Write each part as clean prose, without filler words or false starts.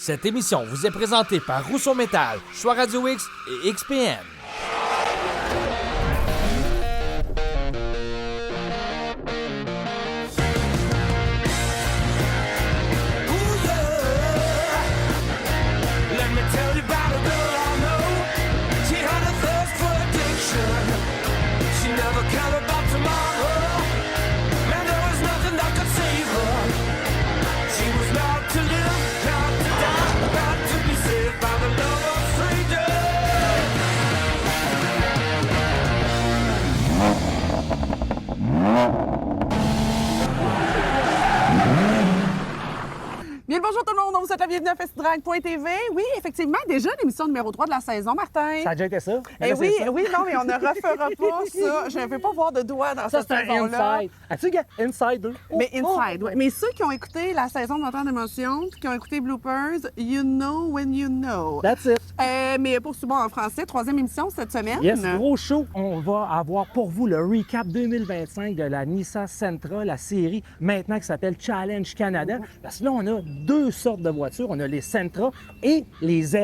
Cette émission vous est présentée par Rousseau Métal, Choix Radio X et XPN. Bien le bonjour tout le monde, on vous souhaite la bienvenue à FestiDrag.tv. Oui, effectivement, déjà l'émission numéro 3 de la saison, Martin. Ça a déjà été ça? Eh oui, oui, non, mais on ne refera pas ça. Je ne veux pas voir de doigts dans cette saison-là. Ça, c'est un inside. As-tu gagné Inside 2? Mais inside, oui. Mais ceux qui ont écouté la saison de Montant d'émotion, qui ont écouté Bloopers, you know when you know. That's it. Mais pour ce bon en français, troisième émission cette semaine. Yes, gros show. On va avoir pour vous le recap 2025 de la Nissan Sentra, la série maintenant qui s'appelle Challenge Canada. Parce que là, on a deux sortes de voitures. On a les Sentra et les Z.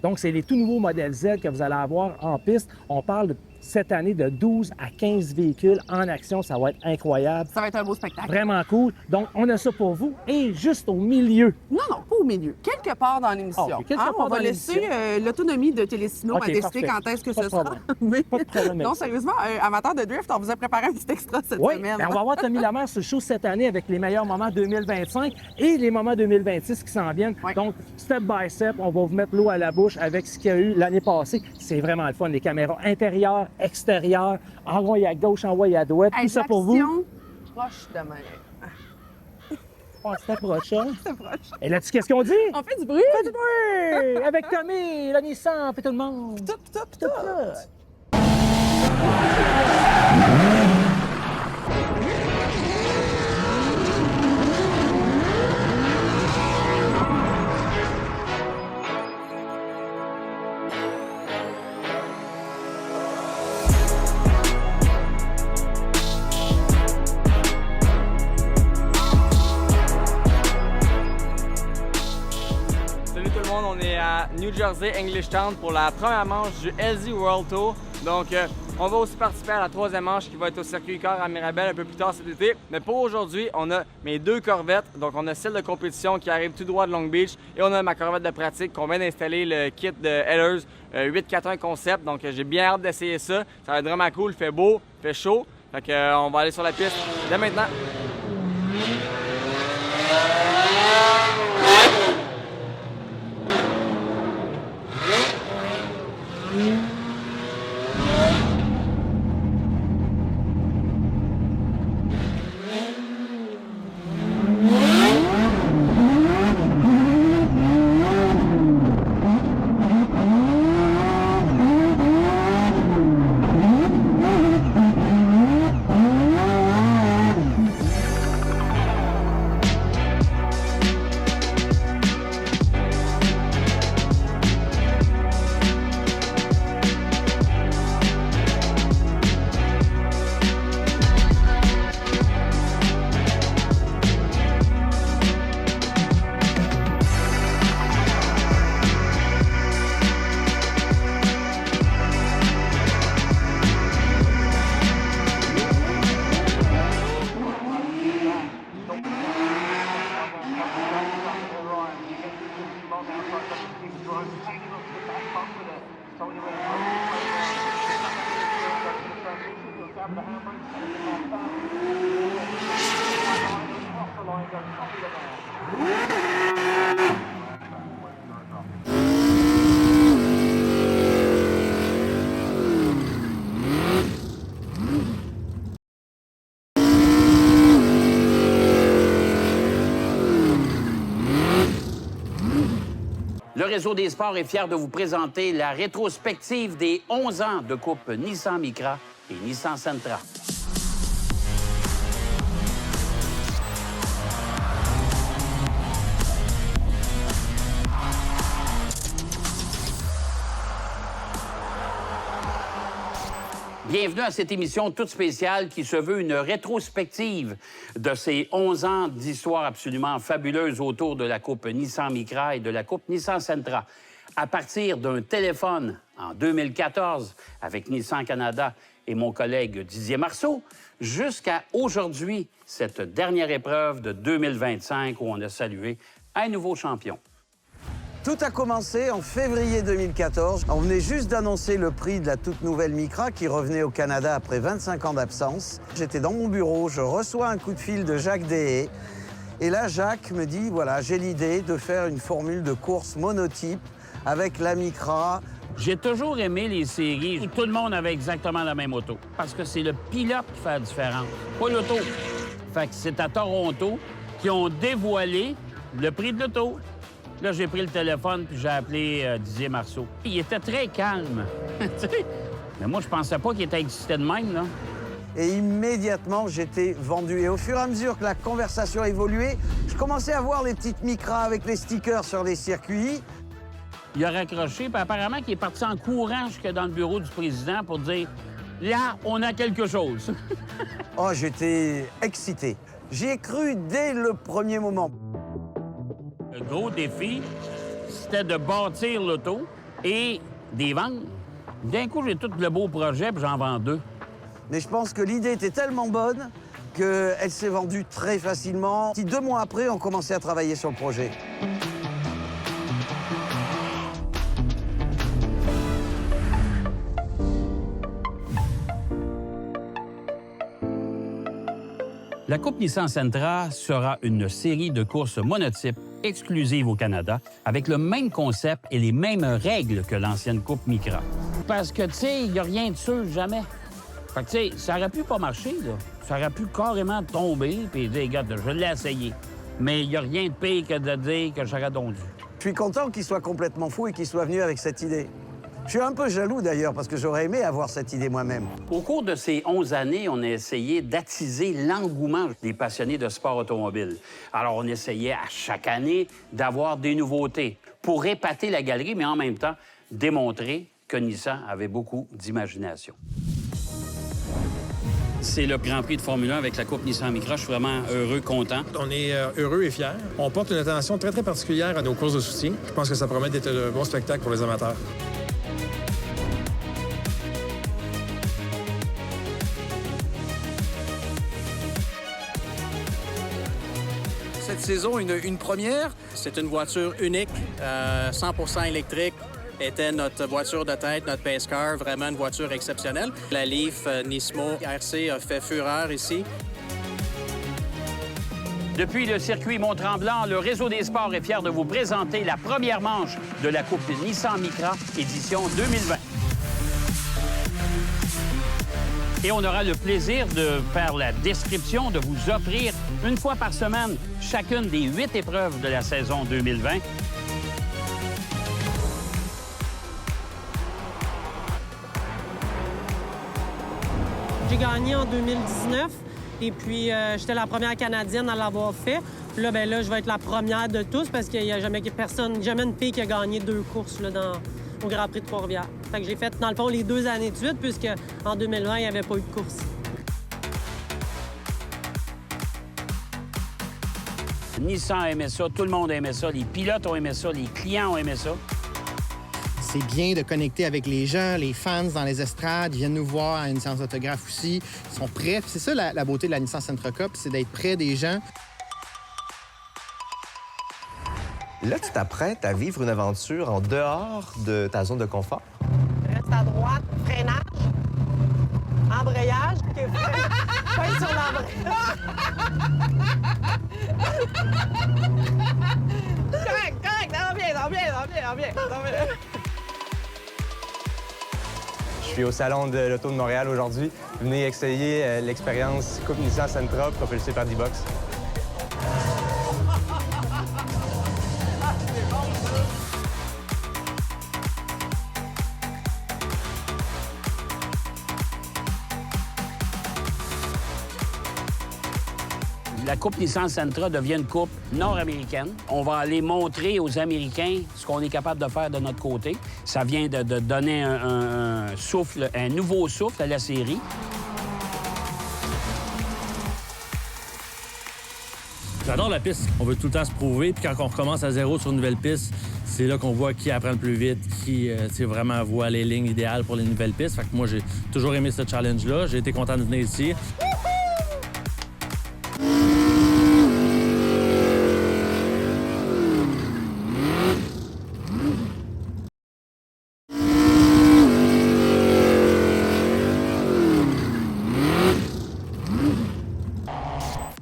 Donc, c'est les tout nouveaux modèles Z que vous allez avoir en piste. On parle cette année de 12 à 15 véhicules en action. Ça va être incroyable. Ça va être un beau spectacle. Vraiment cool. Donc, on a ça pour vous. Et juste au milieu. Non, pas au milieu. Quelque part dans l'émission. Ah, quelque part on va dans laisser l'autonomie de Télésino à décider quand est-ce que ce sera. Mais, pas de problème. non, sérieusement, amateur de drift, on vous a préparé un petit extra cette semaine. On va avoir Tommy Lamère sur le show cette année avec les meilleurs moments 2025 et les moments 2026 qui s'en viennent. Oui. Donc, step by step, on va vous mettre l'eau à la bouche avec ce qu'il y a eu l'année passée. C'est vraiment le fun. Les caméras intérieures, extérieures, envoyées à gauche, envoyées à droite. Tout ça pour vous. Proche de main. On s'approche, hein? C'est proche. Et là-dessus, qu'est-ce qu'on dit? On fait du bruit. Fais du bruit! Avec Tommy, la Nissan, puis tout le monde. Tout. Salut tout le monde, on est à New Jersey, Englishtown pour la première manche du LZ World Tour. Donc, on va aussi participer à la troisième manche qui va être au circuit car à Mirabel un peu plus tard cet été. Mais pour aujourd'hui, on a mes deux corvettes. Donc, on a celle de compétition qui arrive tout droit de Long Beach et on a ma corvette de pratique qu'on vient d'installer le kit de Hellers 841 Concept. Donc, j'ai bien hâte d'essayer ça. Ça va être vraiment cool, il fait beau, il fait chaud. Fait que, on va aller sur la piste dès maintenant. Le Réseau des sports est fier de vous présenter la rétrospective des 11 ans de Coupe Nissan Micra et Nissan Sentra. Bienvenue à cette émission toute spéciale qui se veut une rétrospective de ces 11 ans d'histoire absolument fabuleuse autour de la Coupe Nissan Micra et de la Coupe Nissan Sentra. À partir d'un téléphone en 2014 avec Nissan Canada et mon collègue Didier Marceau, jusqu'à aujourd'hui, cette dernière épreuve de 2025 où on a salué un nouveau champion. Tout a commencé en février 2014. On venait juste d'annoncer le prix de la toute nouvelle Micra qui revenait au Canada après 25 ans d'absence. J'étais dans mon bureau, je reçois un coup de fil de Jacques Deshaies. Et là, Jacques me dit, voilà, j'ai l'idée de faire une formule de course monotype avec la Micra. J'ai toujours aimé les séries où tout le monde avait exactement la même auto. Parce que c'est le pilote qui fait la différence, pas l'auto. Fait que c'est à Toronto qu'ils ont dévoilé le prix de l'auto. Là, j'ai pris le téléphone puis j'ai appelé Didier Marceau. Il était très calme. Mais moi, je pensais pas qu'il était excité de même, là. Et immédiatement, j'étais vendu. Et au fur et à mesure que la conversation évoluait, je commençais à voir les petites Micra avec les stickers sur les circuits. Il a raccroché, puis apparemment qu'il est parti en courant jusque dans le bureau du président pour dire « Là, on a quelque chose. » Oh, j'étais excité. J'y ai cru dès le premier moment. Le gros défi, c'était de bâtir l'auto et des vendre. D'un coup, j'ai tout le beau projet, puis j'en vends 2. Mais je pense que l'idée était tellement bonne qu'elle s'est vendue très facilement. 2 mois après, on commençait à travailler sur le projet. La Coupe Nissan Sentra sera une série de courses monotypes exclusives au Canada avec le même concept et les mêmes règles que l'ancienne Coupe Micra. Parce que, tu sais, il n'y a rien de sûr jamais. Fait que, tu sais, ça aurait pu pas marcher, là. Ça aurait pu carrément tomber puis dire, regarde, je l'ai essayé. Mais il n'y a rien de pire que de dire que j'aurais donc dû. Je suis content qu'il soit complètement fou et qu'il soit venu avec cette idée. Je suis un peu jaloux d'ailleurs parce que j'aurais aimé avoir cette idée moi-même. Au cours de ces 11 années, on a essayé d'attiser l'engouement des passionnés de sport automobile. Alors, on essayait à chaque année d'avoir des nouveautés pour épater la galerie, mais en même temps, démontrer que Nissan avait beaucoup d'imagination. C'est le Grand Prix de Formule 1 avec la Coupe Nissan Micra. Je suis vraiment heureux, content. On est heureux et fiers. On porte une attention très, très particulière à nos courses de soutien. Je pense que ça promet d'être un bon spectacle pour les amateurs. Cette saison, une première. C'est une voiture unique, 100% électrique. Était notre voiture de tête, notre pace car, vraiment une voiture exceptionnelle. La Leaf Nismo RC a fait fureur ici. Depuis le circuit Mont-Tremblant, le Réseau des sports est fier de vous présenter la première manche de la Coupe Nissan Micra, édition 2020. Et on aura le plaisir de faire la description, de vous offrir une fois par semaine chacune des 8 épreuves de la saison 2020. J'ai gagné en 2019 et puis j'étais la première Canadienne à l'avoir fait. Puis là, ben là, je vais être la première de tous parce qu'il n'y a jamais une fille qui a gagné 2 courses là, au Grand Prix de Trois-Rivières. Fait que j'ai fait, dans le fond, les 2 années de suite puisque en 2020, il n'y avait pas eu de course. Nissan aimait ça, tout le monde aimait ça, les pilotes ont aimé ça, les clients ont aimé ça. C'est bien de connecter avec les gens, les fans dans les estrades, ils viennent nous voir à une séance d'autographe aussi. Ils sont prêts. C'est ça la beauté de la Nissan Sentra Cup, c'est d'être près des gens. Là, tu t'apprêtes à vivre une aventure en dehors de ta zone de confort. Reste à droite, freinage, embrayage, frein sur l'embrayage. Correct, ça va bien. Je suis au Salon de l'Auto de Montréal aujourd'hui. Venez essayer l'expérience Coupe Nissan Sentra propulsée par D-Box. La Coupe Nissan Sentra devient une coupe nord-américaine. On va aller montrer aux Américains ce qu'on est capable de faire de notre côté. Ça vient de donner un souffle, un nouveau souffle à la série. J'adore la piste. On veut tout le temps se prouver. Puis quand on recommence à zéro sur une nouvelle piste, c'est là qu'on voit qui apprend le plus vite, qui vraiment voit les lignes idéales pour les nouvelles pistes. Fait que moi, j'ai toujours aimé ce challenge-là. J'ai été content de venir ici.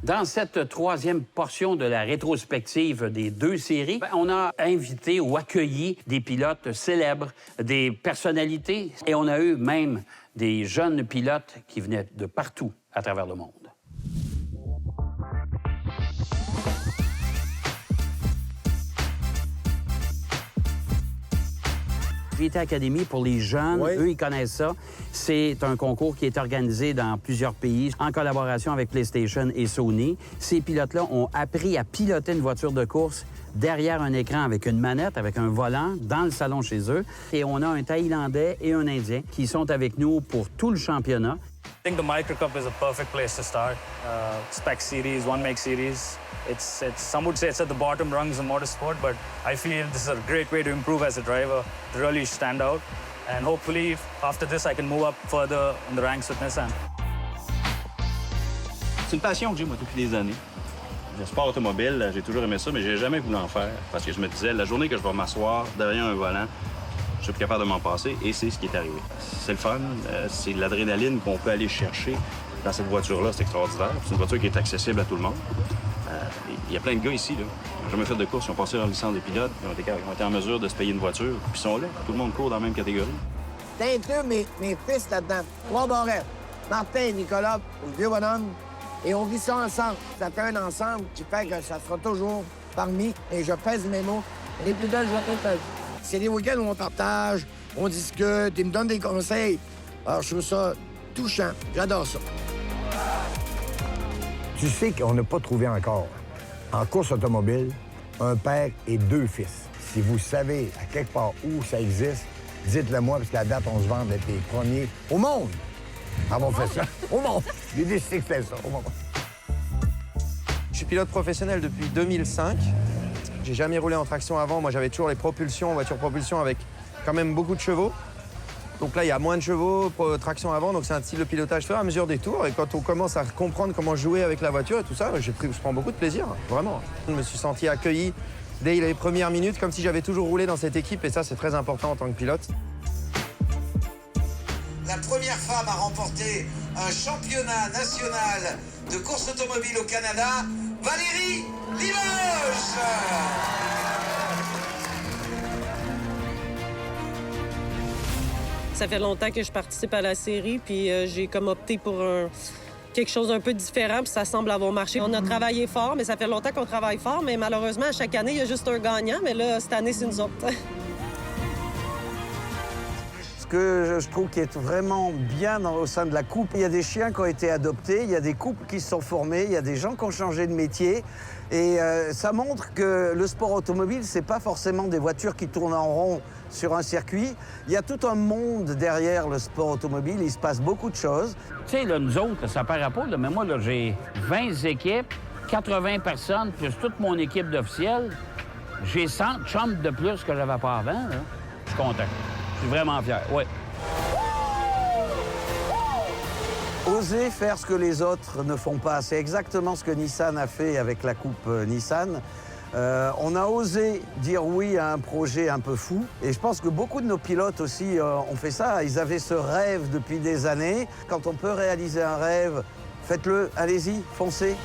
Dans cette troisième portion de la rétrospective des deux séries, on a invité ou accueilli des pilotes célèbres, des personnalités, et on a eu même des jeunes pilotes qui venaient de partout à travers le monde. VT Academy pour les jeunes, eux, ils connaissent ça. C'est un concours qui est organisé dans plusieurs pays en collaboration avec PlayStation et Sony. Ces pilotes-là ont appris à piloter une voiture de course derrière un écran avec une manette, avec un volant, dans le salon chez eux. Et on a un Thaïlandais et un Indien qui sont avec nous pour tout le championnat. I think the Micro Cup is a perfect place to start. Spec Series, One Make Series. It's some would say it's at the bottom rungs of motorsport, but I feel this is a great way to improve as a driver, to really stand out. And hopefully, after this, I can move up further in the ranks with Nissan. C'est une passion que j'ai, moi, depuis des années. Le sport automobile, j'ai toujours aimé ça, mais j'ai jamais voulu en faire. Parce que je me disais, la journée que je vais m'asseoir derrière un volant, je suis plus capable de m'en passer, et c'est ce qui est arrivé. C'est le fun, c'est l'adrénaline qu'on peut aller chercher dans cette voiture-là, c'est extraordinaire. C'est une voiture qui est accessible à tout le monde. Il y a plein de gars ici, là, qui n'ont jamais fait de course, ils ont passé leur licence des pilotes, ils ont été en mesure de se payer une voiture, puis ils sont là. Tout le monde court dans la même catégorie. T'inclus mes fils là-dedans. 3 barrettes. Martin, Nicolas, le vieux bonhomme. Et on vit ça ensemble. Ça fait un ensemble qui fait que ça sera toujours parmi, et je pèse mes mots, les plus belles journées de ma vie. C'est des week-ends où on partage, on discute, ils me donnent des conseils. Alors, je trouve ça touchant. J'adore ça. Tu sais qu'on n'a pas trouvé encore, en course automobile, un père et 2 fils. Si vous savez à quelque part où ça existe, dites-le moi, parce qu'à la date, on se vante d'être les premiers au monde. Avoir fait ça. Au monde. J'ai décidé que c'était ça, au monde. Je suis pilote professionnel depuis 2005. J'ai jamais roulé en traction avant. Moi, j'avais toujours les propulsions, voitures propulsion avec quand même beaucoup de chevaux. Donc là, il y a moins de chevaux, traction avant, donc c'est un style de pilotage au fur et à mesure des tours. Et quand on commence à comprendre comment jouer avec la voiture et tout ça, je prends beaucoup de plaisir, vraiment. Je me suis senti accueilli dès les premières minutes, comme si j'avais toujours roulé dans cette équipe, et ça, c'est très important en tant que pilote. La première femme à remporter un championnat national de course automobile au Canada, Valérie Limoges. Ça fait longtemps que je participe à la série, puis j'ai comme opté pour quelque chose d'un peu différent, puis ça semble avoir marché. On a travaillé fort, mais ça fait longtemps qu'on travaille fort, mais malheureusement, à chaque année, il y a juste un gagnant, mais là, cette année, c'est nous autres. Ce que je trouve qui est vraiment bien au sein de la coupe, il y a des chiens qui ont été adoptés, il y a des couples qui se sont formés, il y a des gens qui ont changé de métier. Et ça montre que le sport automobile, c'est pas forcément des voitures qui tournent en rond sur un circuit. Il y a tout un monde derrière le sport automobile, il se passe beaucoup de choses. Tu sais, là, nous autres, là, ça paraît pas, là, mais moi, là, j'ai 20 équipes, 80 personnes, plus toute mon équipe d'officiels. J'ai 100 chums de plus que j'avais pas avant, là. Je suis content. Je suis vraiment fier, oui. Oser faire ce que les autres ne font pas, c'est exactement ce que Nissan a fait avec la coupe Nissan. On a osé dire oui à un projet un peu fou. Et je pense que beaucoup de nos pilotes aussi ont fait ça. Ils avaient ce rêve depuis des années. Quand on peut réaliser un rêve, faites-le, allez-y, foncez.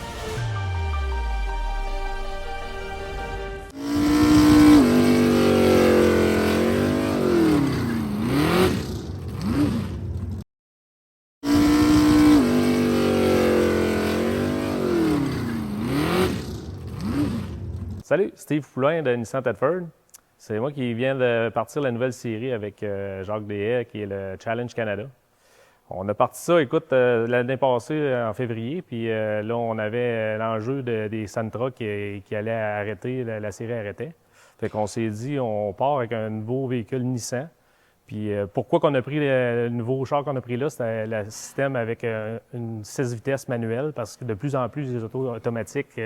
Salut, Steve Poulain de Nissan Thetford. C'est moi qui viens de partir la nouvelle série avec Jacques Deshaies, qui est le Challenge Canada. On a parti ça, écoute, l'année passée, en février, puis là, on avait l'enjeu des Sentra qui allait arrêter, la série arrêtait. Fait qu'on s'est dit, on part avec un nouveau véhicule Nissan. Puis pourquoi qu'on a pris le nouveau char qu'on a pris là, c'était le système avec une 6 vitesses manuelle, parce que de plus en plus, les autos automatiques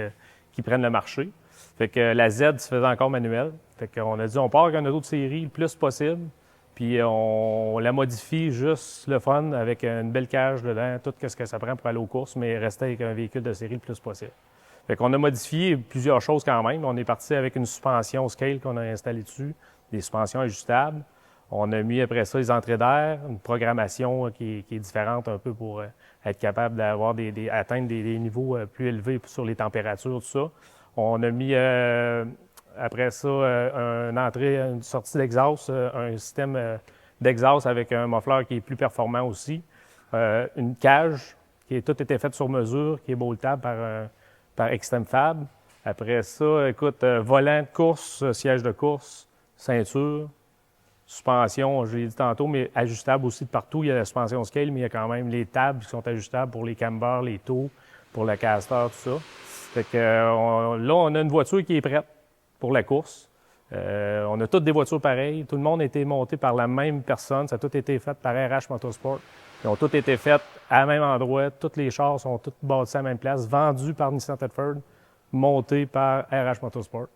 qui prennent le marché. Fait que la Z se faisait encore manuelle. Fait qu'on a dit, on part avec un auto de série le plus possible. Puis on la modifie juste le fun avec une belle cage dedans, tout ce que ça prend pour aller aux courses, mais rester avec un véhicule de série le plus possible. Fait qu'on a modifié plusieurs choses quand même. On est parti avec une suspension scale qu'on a installée dessus, des suspensions ajustables. On a mis après ça les entrées d'air, une programmation qui est différente un peu pour être capable d'avoir atteindre des niveaux plus élevés sur les températures, tout ça. On a mis après ça, une sortie d'exhaust, un système d'exhaust avec un muffler qui est plus performant aussi. Une cage qui a tout été faite sur mesure, qui est boltable par Extreme Fab. Après ça, écoute, volant de course, siège de course, ceinture, suspension, je l'ai dit tantôt, mais ajustable aussi de partout. Il y a la suspension scale, mais il y a quand même les tables qui sont ajustables pour les cambers, les taux, pour le caster, tout ça. Fait que là, on a une voiture qui est prête pour la course. On a toutes des voitures pareilles. Tout le monde a été monté par la même personne. Ça a tout été fait par RH Motorsport. Ils ont tous été faits à même endroit. Tous les chars sont tous bâtis à la même place, vendus par Nissan Thetford, montés par RH Motorsport.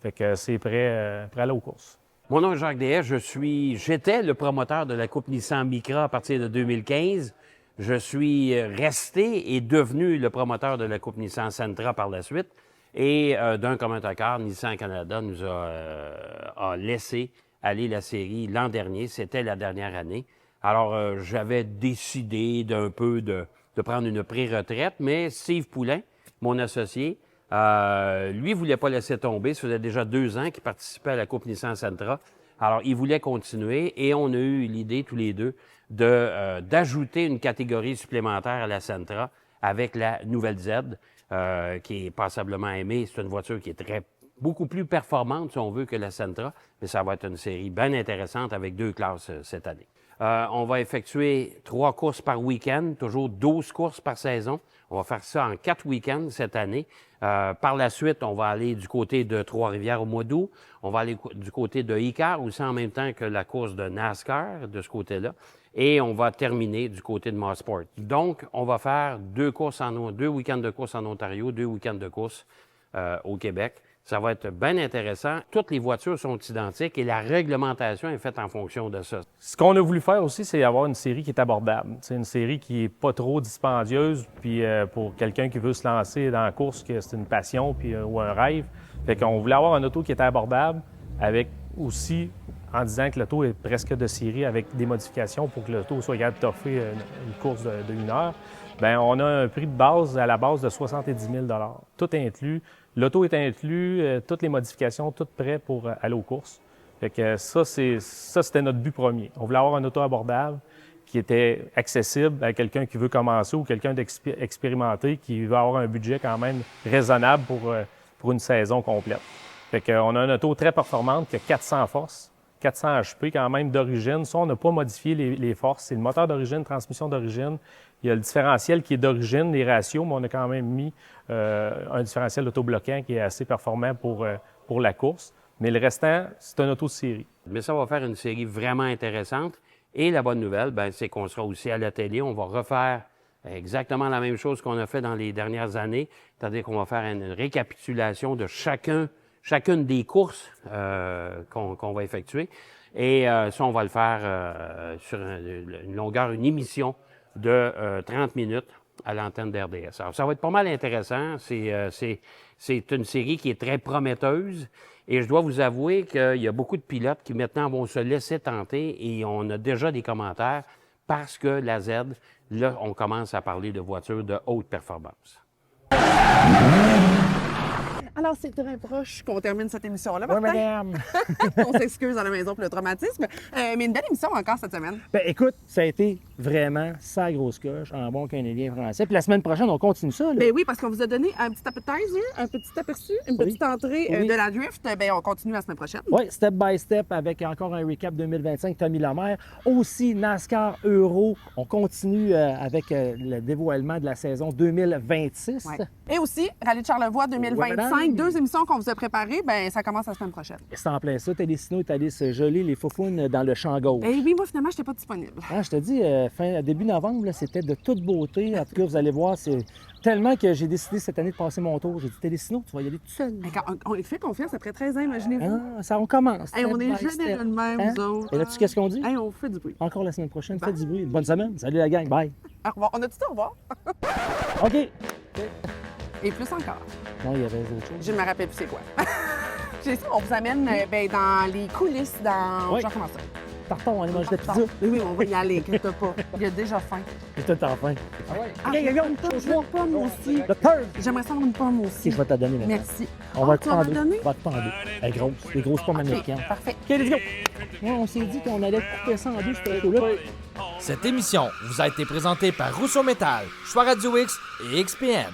Fait que c'est prêt à aller aux courses. Mon nom est Jacques Deshaies. J'étais le promoteur de la Coupe Nissan Micra à partir de 2015. Je suis resté et devenu le promoteur de la Coupe Nissan Sentra par la suite. Et d'un commun accord, Nissan Canada nous a laissé aller la série l'an dernier. C'était la dernière année. Alors, j'avais décidé de prendre une pré-retraite, mais Steve Poulin, mon associé, lui, voulait pas laisser tomber. Ça faisait déjà 2 ans qu'il participait à la Coupe Nissan Sentra. Alors, il voulait continuer et on a eu l'idée tous les deux d'ajouter une catégorie supplémentaire à la Sentra avec la nouvelle Z, qui est passablement aimée. C'est une voiture qui est beaucoup plus performante, si on veut, que la Sentra, mais ça va être une série bien intéressante avec 2 classes cette année. On va effectuer 3 courses par week-end, toujours 12 courses par saison. On va faire ça en 4 week-ends cette année. Par la suite, on va aller du côté de Trois-Rivières au mois d'août. On va aller du côté de ICAR aussi en même temps que la course de NASCAR de ce côté-là. Et on va terminer du côté de Mosport. Donc, on va faire 2 week-ends de course en Ontario, 2 week-ends de course au Québec. Ça va être bien intéressant. Toutes les voitures sont identiques et la réglementation est faite en fonction de ça. Ce qu'on a voulu faire aussi, c'est avoir une série qui est abordable. C'est une série qui n'est pas trop dispendieuse, puis pour quelqu'un qui veut se lancer dans la course, que c'est une passion ou un rêve. Fait qu'on voulait avoir un auto qui était abordable, avec aussi, en disant que l'auto est presque de série, avec des modifications pour que l'auto soit capable de toffer une course de 1 heure. Bien, on a un prix de base, à la base, de 70 000 $. Tout inclus. L'auto est inclus, toutes les modifications, tout prêt pour aller aux courses. Fait que ça, c'était notre but premier. On voulait avoir un auto abordable qui était accessible à quelqu'un qui veut commencer ou quelqu'un d'expérimenté qui veut avoir un budget quand même raisonnable pour une saison complète. Fait qu'on a une auto très performante qui a 400 forces, 400 HP quand même d'origine. Ça, on n'a pas modifié les forces. C'est le moteur d'origine, transmission d'origine. Il y a le différentiel qui est d'origine, les ratios, mais on a quand même mis un différentiel autobloquant qui est assez performant pour la course. Mais le restant, c'est un auto de série. Mais ça va faire une série vraiment intéressante. Et la bonne nouvelle, c'est qu'on sera aussi à la télé. On va refaire exactement la même chose qu'on a fait dans les dernières années. C'est-à-dire qu'on va faire une récapitulation de chacune des courses qu'on va effectuer. Et ça, on va le faire sur une émission de 30 minutes à l'antenne d'RDS. Alors, ça va être pas mal intéressant. C'est une série qui est très prometteuse. Et je dois vous avouer qu'il y a beaucoup de pilotes qui maintenant vont se laisser tenter et on a déjà des commentaires parce que la Z, là, on commence à parler de voitures de haute performance. Alors, c'est très proche qu'on termine cette émission-là. Oui, Martin. madame. On s'excuse à la maison pour le traumatisme. Mais une belle émission encore cette semaine. Bien, écoute, ça a été vraiment sa grosse coche en bon canadien français. Puis la semaine prochaine, on continue ça. Là. Ben oui, parce qu'on vous a donné un petit appetizer, un petit aperçu, une petite entrée Oui. de la drift. Ben on continue la semaine prochaine. Oui, step by step avec encore un recap 2025, Tommy Lemaire. Aussi, NASCAR Euro. On continue avec le dévoilement de la saison 2026. Ouais. Et aussi, Rallye de Charlevoix 2025, 2 émissions qu'on vous a préparées, ben ça commence la semaine prochaine. C'est en plein ça. Télésino est allé se geler les faufounes dans le champ gauche. Eh oui, moi finalement, je n'étais pas disponible. Ah, je te dis, début novembre, là, c'était de toute beauté. En tout cas, vous allez voir, c'est tellement que j'ai décidé cette année de passer mon tour. J'ai dit, Télésino, tu vas y aller tout seul. Ben, on fait confiance après 13 ans, imaginez-vous. Ah, ça, on commence. Hey, on step est by step. généreux de même, Hein? nous autres. Et là-dessus, qu'est-ce qu'on dit? Hey, on fait du bruit. Encore la semaine prochaine, faites du bruit. Bonne semaine. Salut la gang. Bye. Au revoir. On a dit au revoir. OK. Et plus encore. Non, il y avait autre chose. Je ne me rappelle plus c'est quoi. J'ai ça, on vous amène ben, dans les coulisses, dans... Oui. Genre comment ça? Partons, on allait manger de la pizza. Oui, oui, on va y aller, inquiète pas. Il a déjà faim. J'ai tout en faim. Ah, OK, go, je veux une pomme aussi. Le turf. J'aimerais ça avoir une pomme aussi. OK, je vais te la donner. Maintenant. Merci. On va tu le vas prendre. me donner? On va te prendre deux. Elle est grosse. Les grosses pommes américaines. Parfait. OK, let's go. Ouais, on s'est dit qu'on allait couper ça en deux, ce là. Cette émission vous a été présentée par Rousseau Métal, Choix Radio X et XPM.